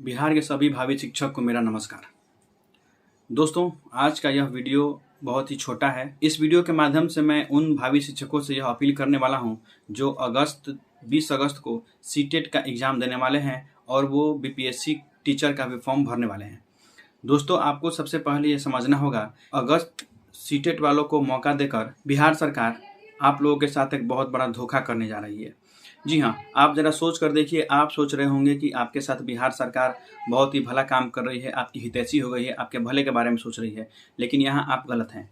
बिहार के सभी भावी शिक्षक को मेरा नमस्कार। दोस्तों, आज का यह वीडियो बहुत ही छोटा है। इस वीडियो के माध्यम से मैं उन भावी शिक्षकों से यह अपील करने वाला हूं जो 20 अगस्त को सीटेट का एग्ज़ाम देने वाले हैं और वो बीपीएससी टीचर का भी फॉर्म भरने वाले हैं। दोस्तों, आपको सबसे पहले ये समझना होगा, अगस्त सीटेट वालों को मौका देकर बिहार सरकार आप लोगों के साथ एक बहुत बड़ा धोखा करने जा रही है। जी हाँ, आप ज़रा सोच कर देखिए। आप सोच रहे होंगे कि आपके साथ बिहार सरकार बहुत ही भला काम कर रही है, आपकी हितैषी हो गई है, आपके भले के बारे में सोच रही है, लेकिन यहाँ आप गलत हैं।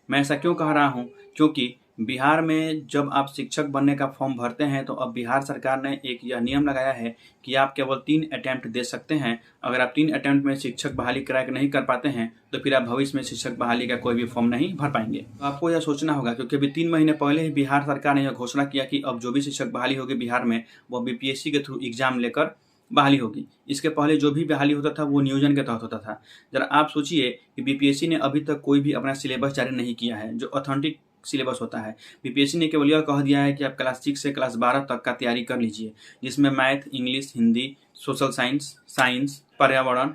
मैं ऐसा क्यों कह रहा हूँ? क्योंकि बिहार में जब आप शिक्षक बनने का फॉर्म भरते हैं तो अब बिहार सरकार ने एक यह नियम लगाया है कि आप केवल 3 अटेम्प्ट दे सकते हैं। अगर आप 3 अटेम्प्ट में शिक्षक बहाली क्रैक नहीं कर पाते हैं तो फिर आप भविष्य में शिक्षक बहाली का कोई भी फॉर्म नहीं भर पाएंगे। तो आपको यह सोचना होगा, क्योंकि अभी 3 महीने पहले ही बिहार सरकार ने यह घोषणा किया कि अब जो भी शिक्षक बहाली होगी बिहार में वो बीपीएससी के थ्रू एग्जाम लेकर बहाली होगी। इसके पहले जो भी बहाली होता था वो नियोजन के तहत होता था। जरा आप सोचिए कि बीपीएससी ने अभी तक कोई भी अपना सिलेबस जारी नहीं किया है जो ऑथेंटिक सिलेबस होता है। बीपीएससी ने केवल यह कह दिया है कि आप क्लास 6 से क्लास 12 तक का तैयारी कर लीजिए, जिसमें math, English, Hindi, social science, पर्यावरण,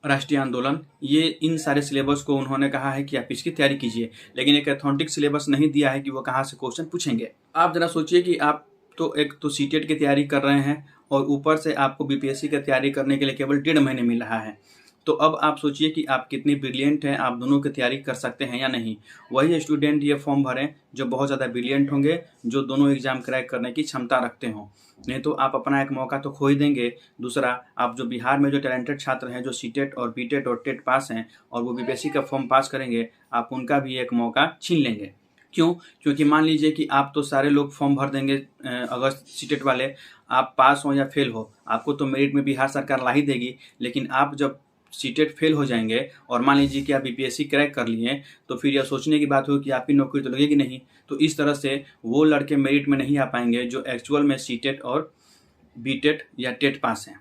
राष्ट्रीय आंदोलन, ये इन सारे सिलेबस को उन्होंने कहा है कि आप इसकी तैयारी कीजिए, लेकिन एक ऑथेंटिक सिलेबस नहीं दिया है कि वो कहाँ से क्वेश्चन पूछेंगे। आप जरा सोचिए कि आप एक तो सीटेट की तैयारी कर रहे हैं और ऊपर से आपको बीपीएससी की तैयारी करने के लिए केवल 1.5 महीने मिल रहा है। तो अब आप सोचिए कि आप कितनी ब्रिलियंट हैं, आप दोनों की तैयारी कर सकते हैं या नहीं। वही स्टूडेंट ये फॉर्म भरें जो बहुत ज़्यादा ब्रिलियंट होंगे, जो दोनों एग्जाम क्रैक करने की क्षमता रखते हों, नहीं तो आप अपना एक मौका तो खो ही देंगे। दूसरा, आप जो बिहार में जो टैलेंटेड छात्र हैं, जो सीटेट और बीटेट और टेट पास हैं और वो बीपीएससी का फॉर्म पास करेंगे, आप उनका भी एक मौका छीन लेंगे। क्यों? क्योंकि मान लीजिए कि आप तो सारे लोग फॉर्म भर देंगे अगस्त सीटेट वाले, आप पास हो या फेल हो, आपको तो मेरिट में बिहार सरकार ला ही देगी। लेकिन आप जब सीटेट फेल हो जाएंगे और मान लीजिए कि आप बीपीएससी क्रैक कर लिए, तो फिर यह सोचने की बात होगी कि आपकी नौकरी तो लगेगी नहीं। तो इस तरह से वो लड़के मेरिट में नहीं आ पाएंगे जो एक्चुअल में सीटेट और बीटेट या टेट पास हैं।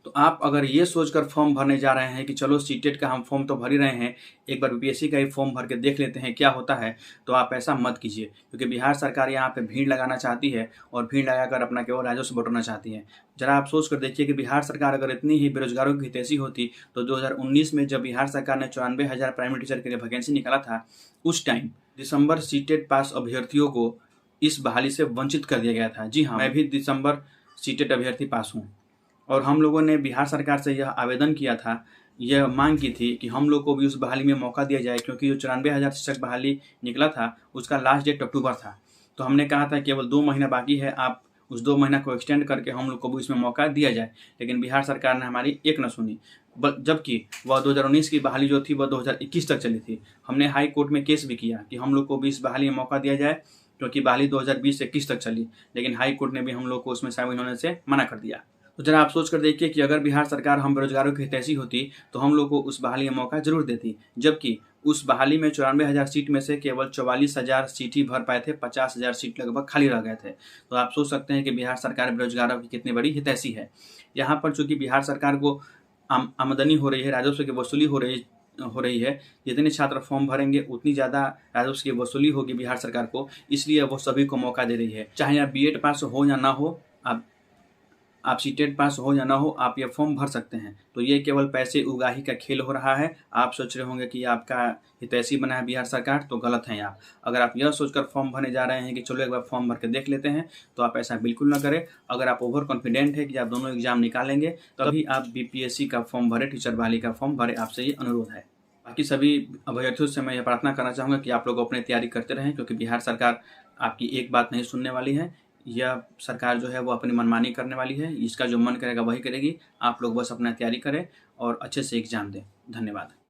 तो आप अगर ये सोचकर फॉर्म भरने जा रहे हैं कि चलो सीटेट का हम फॉर्म तो भर ही रहे हैं, एक बार बीपीएससी का ही फॉर्म भर के देख लेते हैं क्या होता है, तो आप ऐसा मत कीजिए। क्योंकि बिहार सरकार यहाँ पे भीड़ लगाना चाहती है और भीड़ लगाकर अपना केवल राजस्व बटोरना चाहती है। जरा आप सोच कर देखिए कि बिहार सरकार अगर इतनी ही बेरोजगारों की हितैषी होती तो 2019 में जब बिहार सरकार ने 94,000 प्राइमरी टीचर के लिए वैकेंसी निकाला था, उस टाइम दिसंबर सीटेट पास अभ्यर्थियों को इस बहाली से वंचित कर दिया गया था। जी हाँ, मैं भी दिसंबर सीटेट अभ्यर्थी पास हूँ और हम लोगों ने बिहार सरकार से यह आवेदन किया था, यह मांग की थी कि हम लोग को भी उस बहाली में मौका दिया जाए, क्योंकि जो 94,000 शिक्षक बहाली निकला था उसका लास्ट डेट अक्टूबर था। तो हमने कहा था केवल 2 महीना बाकी है, आप उस 2 महीना को एक्सटेंड करके हम लोग को भी इसमें मौका दिया जाए। लेकिन बिहार सरकार ने हमारी एक न सुनी, जबकि वह 2019 की बहाली जो थी वह 2021 तक चली थी। हमने हाई कोर्ट में केस भी किया कि हम लोग को भी इस बहाली में मौका दिया जाए, क्योंकि बहाली 2020 से 21 तक चली, लेकिन हाई कोर्ट ने भी हम लोग को उसमें शामिल होने से मना कर दिया। तो जरा आप सोच कर देखिए कि अगर बिहार सरकार हम बेरोजगारों की हितैषी होती तो हम लोग को उस बहाली में मौका जरूर देती, जबकि उस बहाली में 94,000 सीट में से केवल 44,000 सीट ही भर पाए थे, 50,000 सीट लगभग खाली रह गए थे। तो आप सोच सकते हैं कि बिहार सरकार बेरोजगारों की कितनी बड़ी हितैषी है। यहाँ पर चूंकि बिहार सरकार को आमदनी हो रही है, राजस्व की वसूली हो रही है, जितने छात्र फॉर्म भरेंगे उतनी ज़्यादा राजस्व की वसूली होगी बिहार सरकार को, इसलिए वो सभी को मौका दे रही है। चाहे आप बीएड पास हो या ना हो, आप सीटेट पास हो या ना हो, आप ये फॉर्म भर सकते हैं। तो ये केवल पैसे उगाही का खेल हो रहा है। आप सोच रहे होंगे कि आपका हितैषी बना है बिहार सरकार, तो गलत हैं आप। अगर आप यह सोचकर फॉर्म भरने जा रहे हैं कि चलो एक बार फॉर्म भर के देख लेते हैं, तो आप ऐसा बिल्कुल ना करें। अगर आप ओवर कॉन्फिडेंट है कि आप दोनों एग्जाम निकालेंगे, तभी आप बीपीएससी का फॉर्म भरें, टीचर बहाली का फॉर्म भरें। आपसे ये अनुरोध है। बाकी सभी अभ्यर्थियों से मैं यह प्रार्थना करना चाहूँगा कि आप लोग अपनी तैयारी करते रहें, क्योंकि बिहार सरकार आपकी एक बात नहीं सुनने वाली है। यह सरकार जो है वो अपनी मनमानी करने वाली है, इसका जो मन करेगा वही करेगी। आप लोग बस अपना तैयारी करें और अच्छे से एग्जाम दें। धन्यवाद।